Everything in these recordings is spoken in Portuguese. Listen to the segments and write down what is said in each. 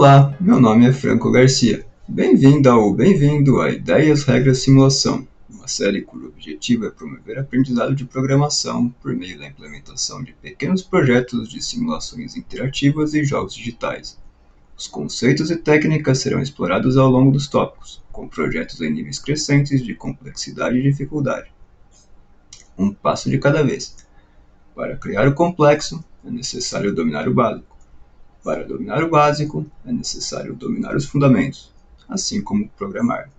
Olá, meu nome é Franco Garcia. Bem-vindo a Ideias, Regras, Simulação, uma série cujo objetivo é promover aprendizado de programação por meio da implementação de pequenos projetos de simulações interativas e jogos digitais. Os conceitos e técnicas serão explorados ao longo dos tópicos, com projetos em níveis crescentes de complexidade e dificuldade. Um passo de cada vez. Para criar o complexo, é necessário dominar o básico. Para dominar o básico, é necessário dominar os fundamentos, assim como programar.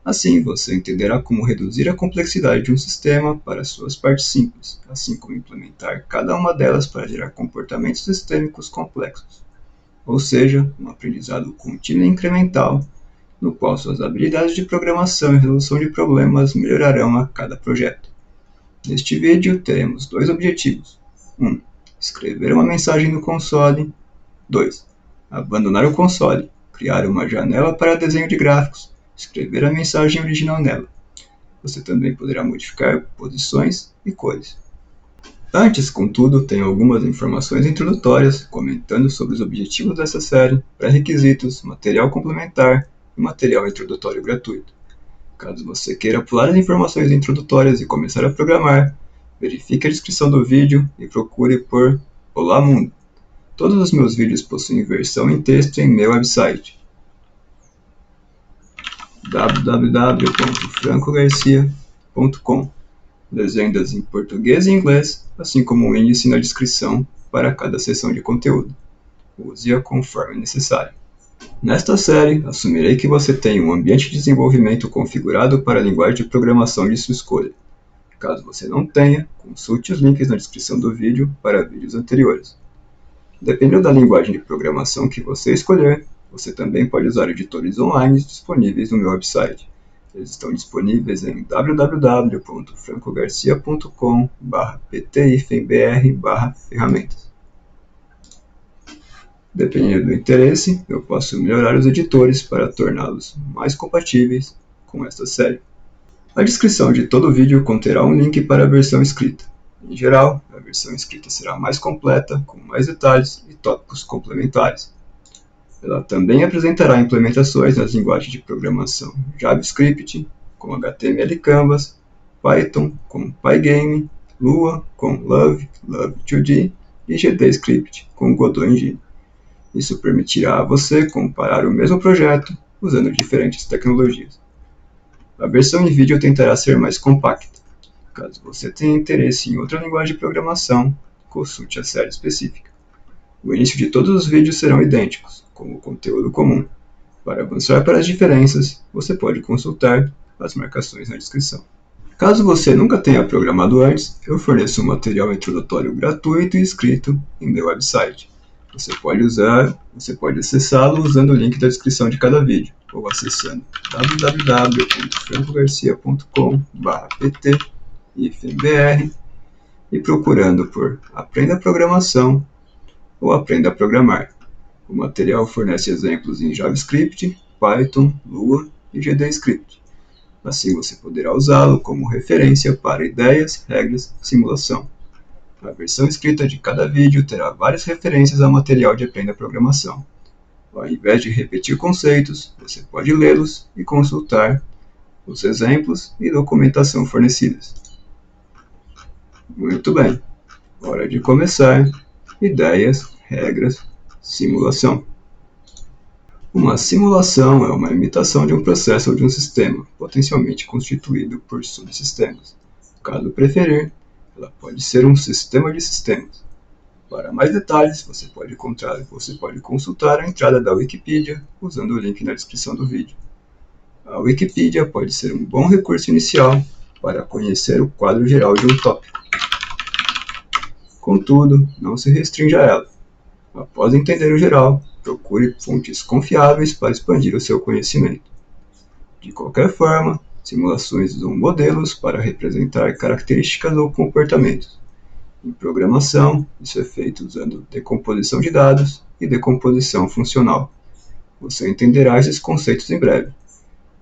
Assim, você entenderá como reduzir a complexidade de um sistema para suas partes simples, assim como implementar cada uma delas para gerar comportamentos sistêmicos complexos. Ou seja, um aprendizado contínuo e incremental, no qual suas habilidades de programação e resolução de problemas melhorarão a cada projeto. Neste vídeo, teremos dois objetivos. 1. Escrever uma mensagem no console. 2. Abandonar o console, criar uma janela para desenho de gráficos, escrever a mensagem original nela. Você também poderá modificar posições e cores. Antes, contudo, tenho algumas informações introdutórias comentando sobre os objetivos dessa série, pré-requisitos, material complementar e material introdutório gratuito. Caso você queira pular as informações introdutórias e começar a programar, verifique a descrição do vídeo e procure por Olá Mundo. Todos os meus vídeos possuem versão em texto em meu website www.francogarcia.com, legendas em português e inglês, assim como um índice na descrição para cada seção de conteúdo. Use-a conforme necessário. Nesta série, assumirei que você tem um ambiente de desenvolvimento configurado para a linguagem de programação de sua escolha. Caso você não tenha, consulte os links na descrição do vídeo para vídeos anteriores. Dependendo da linguagem de programação que você escolher, você também pode usar editores online disponíveis no meu website. Eles estão disponíveis em www.francogarcia.com/pt-br/ferramentas. Dependendo do interesse, eu posso melhorar os editores para torná-los mais compatíveis com esta série. A descrição de todo vídeo conterá um link para a versão escrita. Em geral, a versão escrita será mais completa, com mais detalhes e tópicos complementares. Ela também apresentará implementações nas linguagens de programação JavaScript, com HTML Canvas, Python, com Pygame, Lua, com Love, Love2D e GDScript, com Godot Engine. Isso permitirá a você comparar o mesmo projeto usando diferentes tecnologias. A versão em vídeo tentará ser mais compacta. Caso você tenha interesse em outra linguagem de programação, consulte a série específica. O início de todos os vídeos serão idênticos, como o conteúdo comum. Para avançar para as diferenças, você pode consultar as marcações na descrição. Caso você nunca tenha programado antes, eu forneço um material introdutório gratuito e escrito em meu website. Você pode acessá-lo usando o link da descrição de cada vídeo, ou acessando www.francogarcia.com/pt IFBR e procurando por Aprenda Programação ou Aprenda a Programar. O material fornece exemplos em JavaScript, Python, Lua e GDScript. Assim você poderá usá-lo como referência para ideias, regras e simulação. A versão escrita de cada vídeo terá várias referências ao material de Aprenda Programação. Ao invés de repetir conceitos, você pode lê-los e consultar os exemplos e documentação fornecidas. Muito bem, hora de começar. Ideias, regras, simulação. Uma simulação é uma imitação de um processo ou de um sistema, potencialmente constituído por subsistemas. Caso preferir, ela pode ser um sistema de sistemas. Para mais detalhes, você pode consultar a entrada da Wikipedia usando o link na descrição do vídeo. A Wikipedia pode ser um bom recurso inicial para conhecer o quadro geral de um tópico. Contudo, não se restringe a ela. Após entender o geral, procure fontes confiáveis para expandir o seu conhecimento. De qualquer forma, simulações usam modelos para representar características ou comportamentos. Em programação, isso é feito usando decomposição de dados e decomposição funcional. Você entenderá esses conceitos em breve.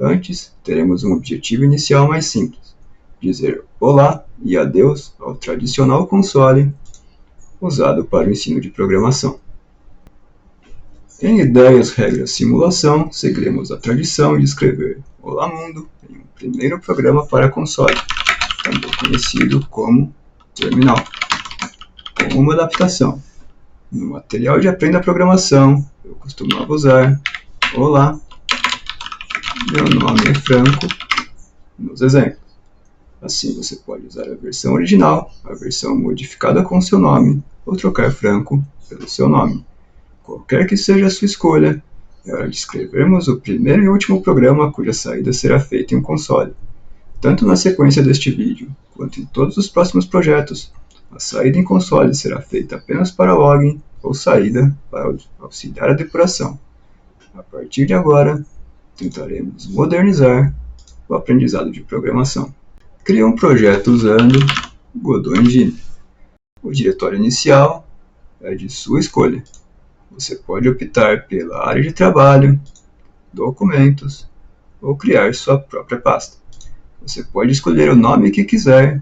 Antes, teremos um objetivo inicial mais simples: dizer olá e adeus ao tradicional console usado para o ensino de programação. Em ideias, regras, simulação, seguiremos a tradição de escrever Olá Mundo em um primeiro programa para console, também conhecido como terminal. Com uma adaptação. No material de Aprenda a Programação, eu costumava usar Olá, meu nome é Franco, nos exemplos. Assim você pode usar a versão original, a versão modificada com seu nome, ou trocar Franco pelo seu nome. Qualquer que seja a sua escolha, é hora de escrevermos o primeiro e último programa cuja saída será feita em um console. Tanto na sequência deste vídeo, quanto em todos os próximos projetos, a saída em console será feita apenas para login ou saída para auxiliar a depuração. A partir de agora, tentaremos modernizar o aprendizado de programação. Crie um projeto usando Godot Engine. O diretório inicial é de sua escolha. Você pode optar pela área de trabalho, documentos ou criar sua própria pasta. Você pode escolher o nome que quiser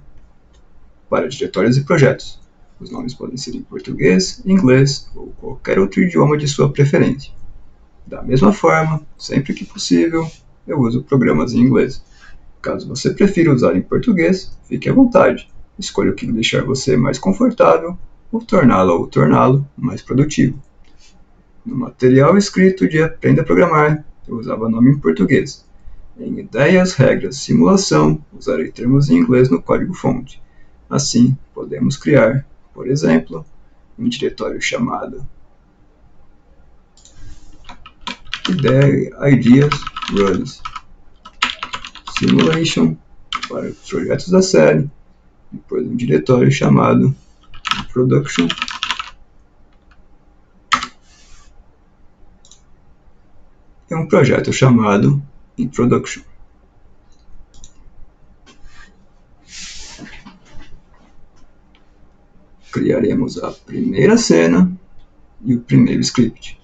para diretórios e projetos. Os nomes podem ser em português, inglês ou qualquer outro idioma de sua preferência. Da mesma forma, sempre que possível, eu uso programas em inglês. Caso você prefira usar em português, fique à vontade. Escolha o que deixar você mais confortável ou torná-lo mais produtivo. No material escrito de Aprenda a Programar, eu usava nome em português. Em ideias, regras, simulação, usarei termos em inglês no código-fonte. Assim, podemos criar, por exemplo, um diretório chamado Ideas Runs Simulation para os projetos da série, depois um diretório chamado Production e um projeto chamado Introduction. Criaremos a primeira cena e o primeiro script.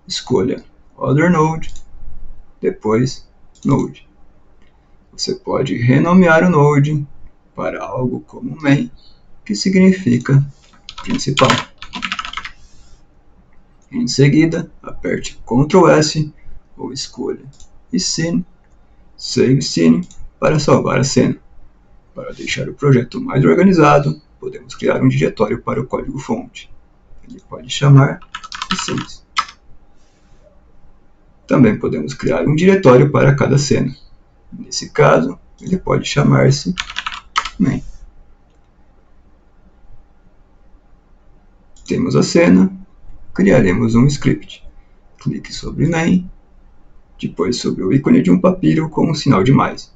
Escolha Other Node, depois Node. Você pode renomear o Node para algo como Main, que significa principal. Em seguida, aperte Ctrl S ou escolha Scene, Save Scene para salvar a cena. Para deixar o projeto mais organizado, podemos criar um diretório para o código-fonte. Ele pode chamar Scenes. Também podemos criar um diretório para cada cena. Nesse caso, ele pode chamar-se Main. Temos a cena, criaremos um script. Clique sobre Main, depois sobre o ícone de um papiro com um sinal de mais.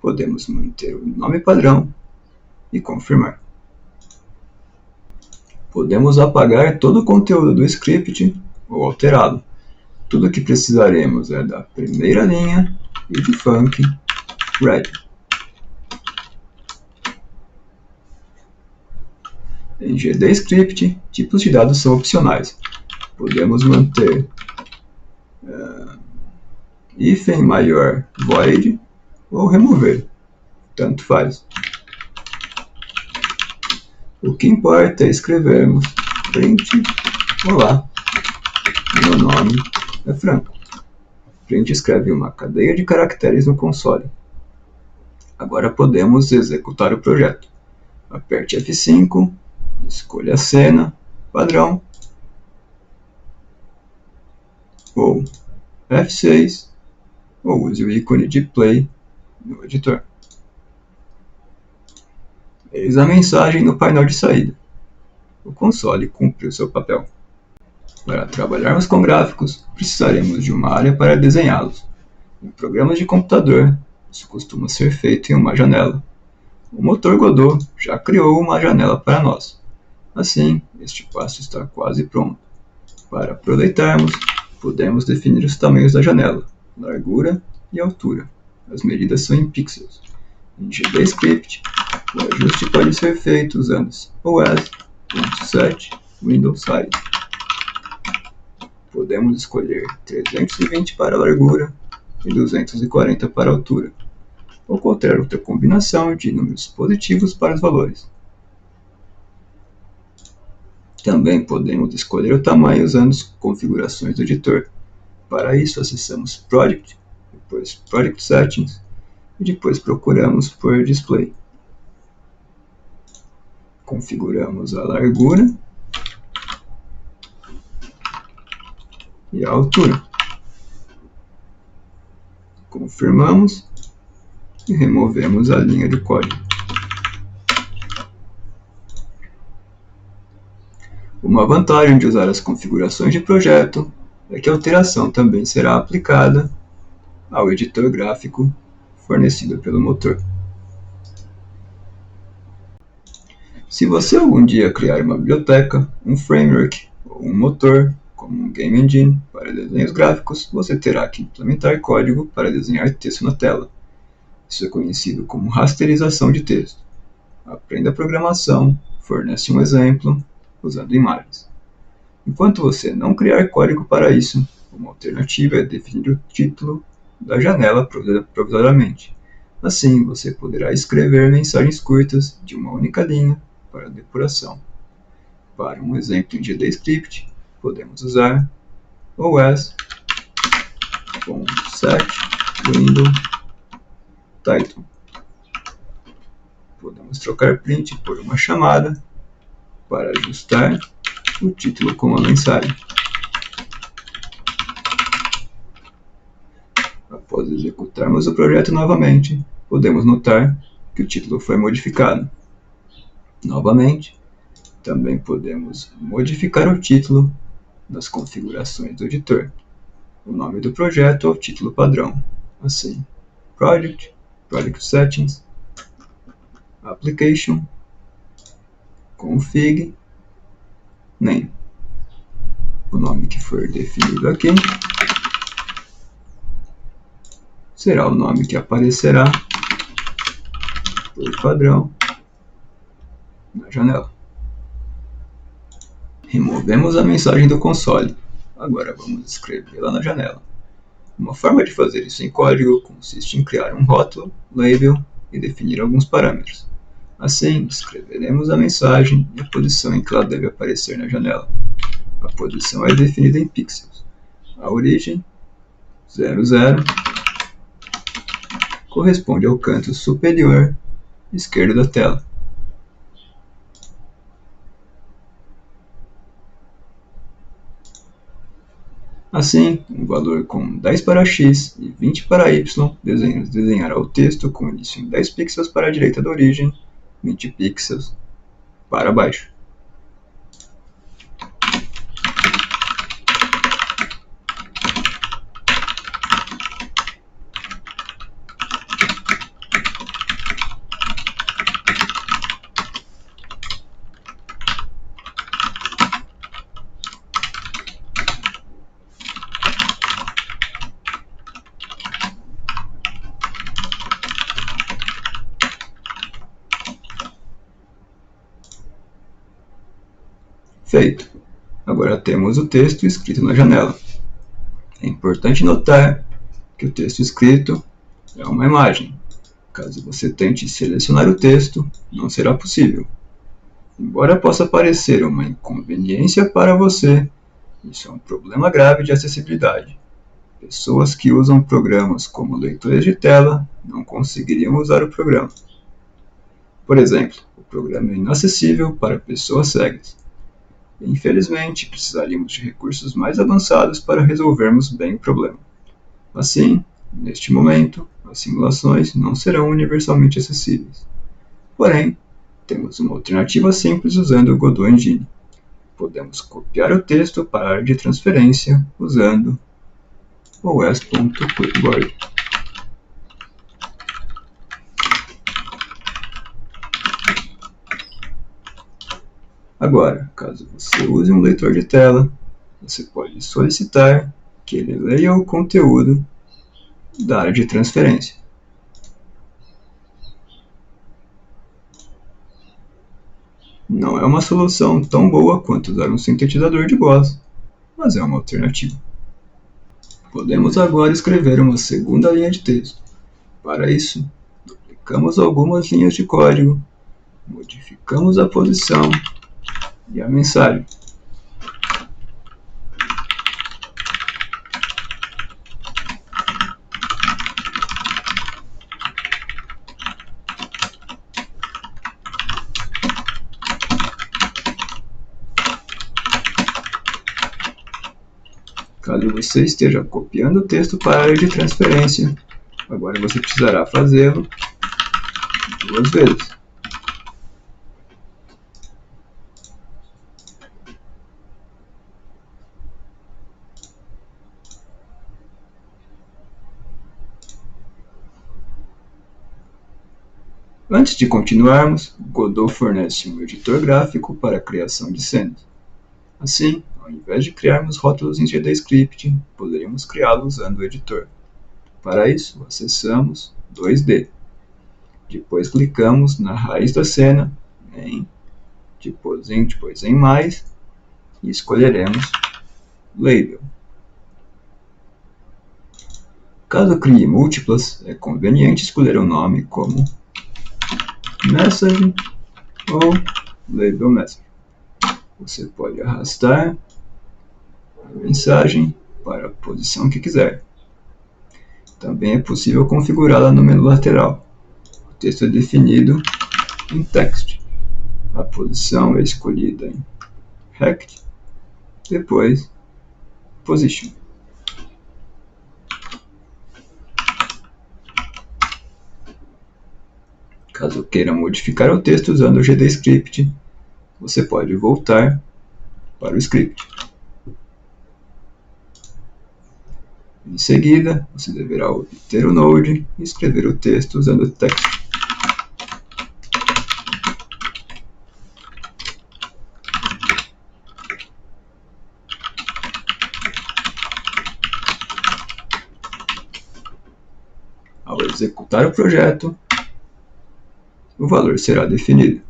Podemos manter o nome padrão e confirmar. Podemos apagar todo o conteúdo do script ou alterá-lo. Tudo o que precisaremos é da primeira linha e de func ready. Em GDScript, tipos de dados são opcionais. Podemos manter hífen maior void ou remover, tanto faz. O que importa é escrevermos print olá, meu nome é Franco. Print escreve uma cadeia de caracteres no console. Agora podemos executar o projeto. Aperte F5, escolha a cena, padrão, ou F6, ou use o ícone de play no editor. Eis a mensagem no painel de saída. O console cumpriu seu papel. Para trabalharmos com gráficos, precisaremos de uma área para desenhá-los. Em programas de computador, isso costuma ser feito em uma janela. O motor Godot já criou uma janela para nós. Assim, este passo está quase pronto. Para aproveitarmos, podemos definir os tamanhos da janela, largura e altura. As medidas são em pixels. Em GDScript, o ajuste pode ser feito usando OS.set Windows Size. Podemos escolher 320 para a largura e 240 para a altura, ou qualquer outra combinação de números positivos para os valores. Também podemos escolher o tamanho usando as configurações do editor. Para isso, acessamos Project, depois Project Settings e depois procuramos por Display. Configuramos a largura e a altura. Confirmamos e removemos a linha de código. Uma vantagem de usar as configurações de projeto é que a alteração também será aplicada ao editor gráfico fornecido pelo motor. Se você algum dia criar uma biblioteca, um framework ou um motor, como um Game Engine para desenhos gráficos, você terá que implementar código para desenhar texto na tela. Isso é conhecido como rasterização de texto. Aprenda a programação, fornece um exemplo usando imagens. Enquanto você não criar código para isso, uma alternativa é definir o título da janela provisoriamente. Assim, você poderá escrever mensagens curtas de uma única linha para depuração. Para um exemplo em GDScript, podemos usar os.set_window_title. Podemos trocar print por uma chamada para ajustar o título com a mensagem. Após executarmos o projeto novamente, podemos notar que o título foi modificado. Novamente, também podemos modificar o título das configurações do editor. O nome do projeto é o título padrão, assim, Project, Project Settings, Application, Config, Name. O nome que for definido aqui será o nome que aparecerá por padrão na janela. Removemos a mensagem do console. Agora vamos escrevê-la na janela. Uma forma de fazer isso em código consiste em criar um rótulo, label e definir alguns parâmetros. Assim, escreveremos a mensagem e a posição em que ela deve aparecer na janela. A posição é definida em pixels. A origem, 00, corresponde ao canto superior esquerdo da tela. Assim, um valor com 10 para x e 20 para y desenhará o texto com início em 10 pixels para a direita da origem, 20 pixels para baixo. Feito! Agora temos o texto escrito na janela. É importante notar que o texto escrito é uma imagem. Caso você tente selecionar o texto, não será possível. Embora possa parecer uma inconveniência para você, isso é um problema grave de acessibilidade. Pessoas que usam programas como leitores de tela não conseguiriam usar o programa. Por exemplo, o programa é inacessível para pessoas cegas. Infelizmente, precisaríamos de recursos mais avançados para resolvermos bem o problema. Assim, neste momento, as simulações não serão universalmente acessíveis. Porém, temos uma alternativa simples usando o Godot Engine. Podemos copiar o texto para a área de transferência usando os.clipboard. Agora, caso você use um leitor de tela, você pode solicitar que ele leia o conteúdo da área de transferência. Não é uma solução tão boa quanto usar um sintetizador de voz, mas é uma alternativa. Podemos agora escrever uma segunda linha de texto. Para isso, duplicamos algumas linhas de código, modificamos a posição e a mensagem. Caso você esteja copiando o texto para a área de transferência, agora você precisará fazê-lo 2 vezes. Antes de continuarmos, Godot fornece um editor gráfico para a criação de cenas. Assim, ao invés de criarmos rótulos em GDScript, poderíamos criá-los usando o editor. Para isso, acessamos 2D. Depois clicamos na raiz da cena, depois em mais, e escolheremos Label. Caso crie múltiplas, é conveniente escolher um nome como Message ou Label Message. Você pode arrastar a mensagem para a posição que quiser. Também é possível configurá-la no menu lateral. O texto é definido em Text. A posição é escolhida em Rect, depois Position. Caso queira modificar o texto usando o GDScript, você pode voltar para o script. Em seguida, você deverá obter o Node e escrever o texto usando o text. Ao executar o projeto, o valor será definido.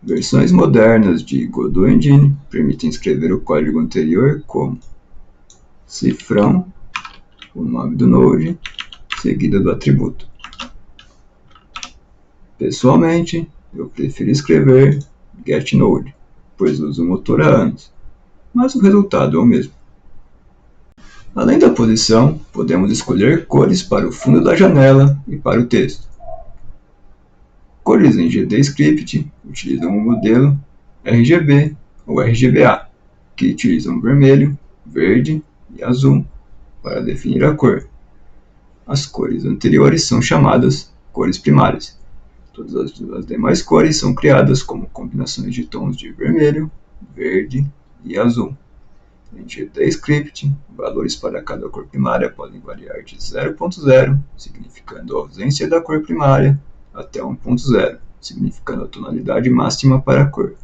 Versões modernas de Godot Engine permitem escrever o código anterior como cifrão, o nome do Node, seguido do atributo. Pessoalmente, eu prefiro escrever getNode, pois uso o motor há anos, mas o resultado é o mesmo. Além da posição, podemos escolher cores para o fundo da janela e para o texto. Cores em GDScript utilizam o modelo RGB ou RGBA, que utilizam vermelho, verde e azul para definir a cor. As cores anteriores são chamadas cores primárias. Todas as demais cores são criadas como combinações de tons de vermelho, verde e azul. Em GDScript, valores para cada cor primária podem variar de 0.0, significando a ausência da cor primária, até 1.0, significando a tonalidade máxima para a cor.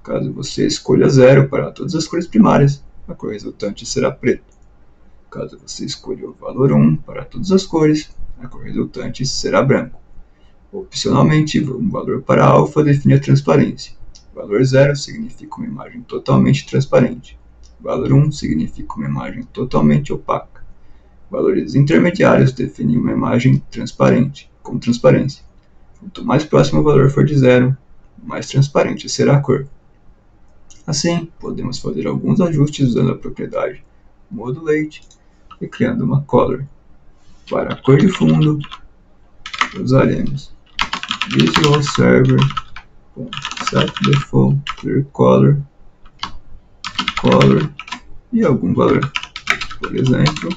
Caso você escolha 0 para todas as cores primárias, a cor resultante será preta. Caso você escolha o valor 1 para todas as cores, a cor resultante será branco. Opcionalmente, um valor para alfa define a transparência. Valor 0 significa uma imagem totalmente transparente. Valor 1 significa uma imagem totalmente opaca. Valores intermediários definem uma imagem transparente, com transparência. Quanto mais próximo o valor for de 0, mais transparente será a cor. Assim, podemos fazer alguns ajustes usando a propriedade Modulate e criando uma color. Para a cor de fundo, usaremos Visual Server setDefault clearColor color e algum valor, por exemplo,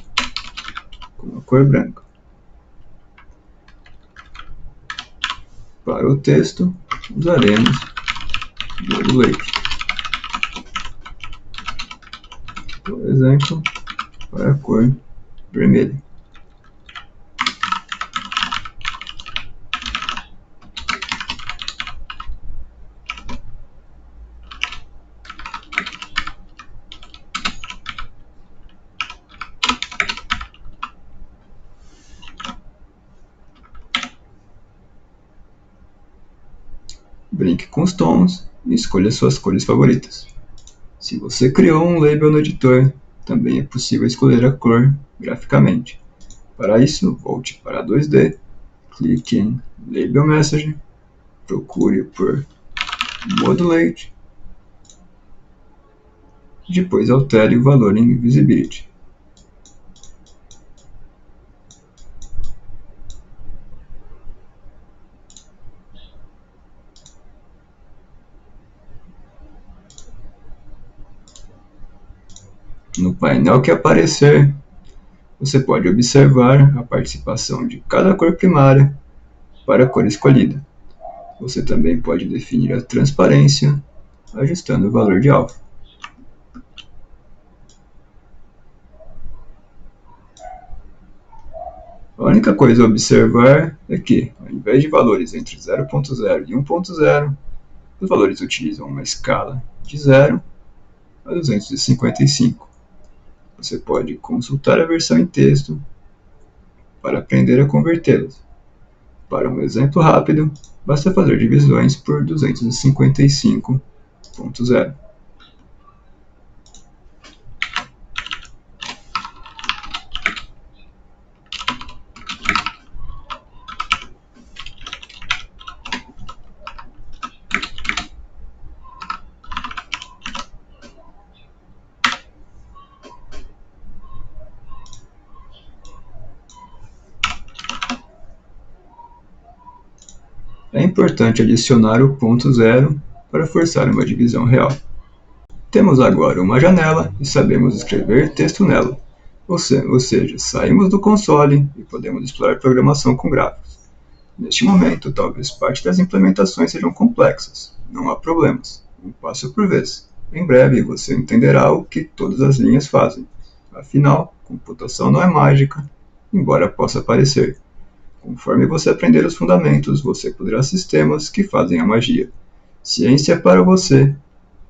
com a cor branca. Para o texto, usaremos Modulate, por exemplo, para a cor vermelha. Brinque com os tons e escolha suas cores favoritas. Se você criou um label no editor, também é possível escolher a cor graficamente. Para isso, volte para 2D, clique em Label Message, procure por Modulate, depois altere o valor em Visibility. No painel que aparecer, você pode observar a participação de cada cor primária para a cor escolhida. Você também pode definir a transparência, ajustando o valor de alfa. A única coisa a observar é que, ao invés de valores entre 0.0 e 1.0, os valores utilizam uma escala de 0 a 255. Você pode consultar a versão em texto para aprender a convertê-las. Para um exemplo rápido, basta fazer divisões por 255.0. É importante adicionar o ponto zero para forçar uma divisão real. Temos agora uma janela e sabemos escrever texto nela. Ou seja, saímos do console e podemos explorar programação com gráficos. Neste momento, talvez parte das implementações sejam complexas. Não há problemas. Um passo por vez. Em breve você entenderá o que todas as linhas fazem. Afinal, computação não é mágica, embora possa parecer. Conforme você aprender os fundamentos, você poderá sistemas que fazem a magia. Ciência para você,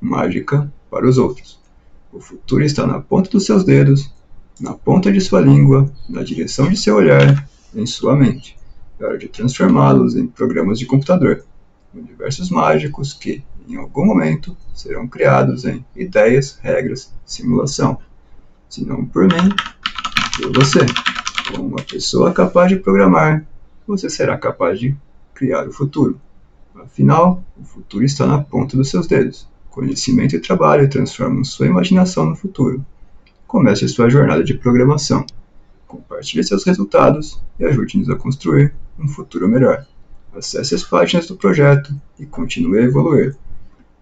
mágica para os outros. O futuro está na ponta dos seus dedos, na ponta de sua língua, na direção de seu olhar, em sua mente. É hora de transformá-los em programas de computador, universos mágicos que, em algum momento, serão criados em ideias, regras, simulação. Se não por mim, por você. Como uma pessoa capaz de programar, você será capaz de criar o futuro. Afinal, o futuro está na ponta dos seus dedos. Conhecimento e trabalho transformam sua imaginação no futuro. Comece sua jornada de programação. Compartilhe seus resultados e ajude-nos a construir um futuro melhor. Acesse as páginas do projeto e continue a evoluir.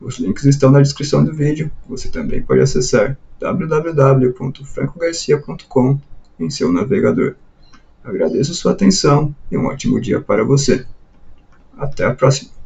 Os links estão na descrição do vídeo. Você também pode acessar www.francogarcia.com em seu navegador. Agradeço sua atenção e um ótimo dia para você. Até a próxima!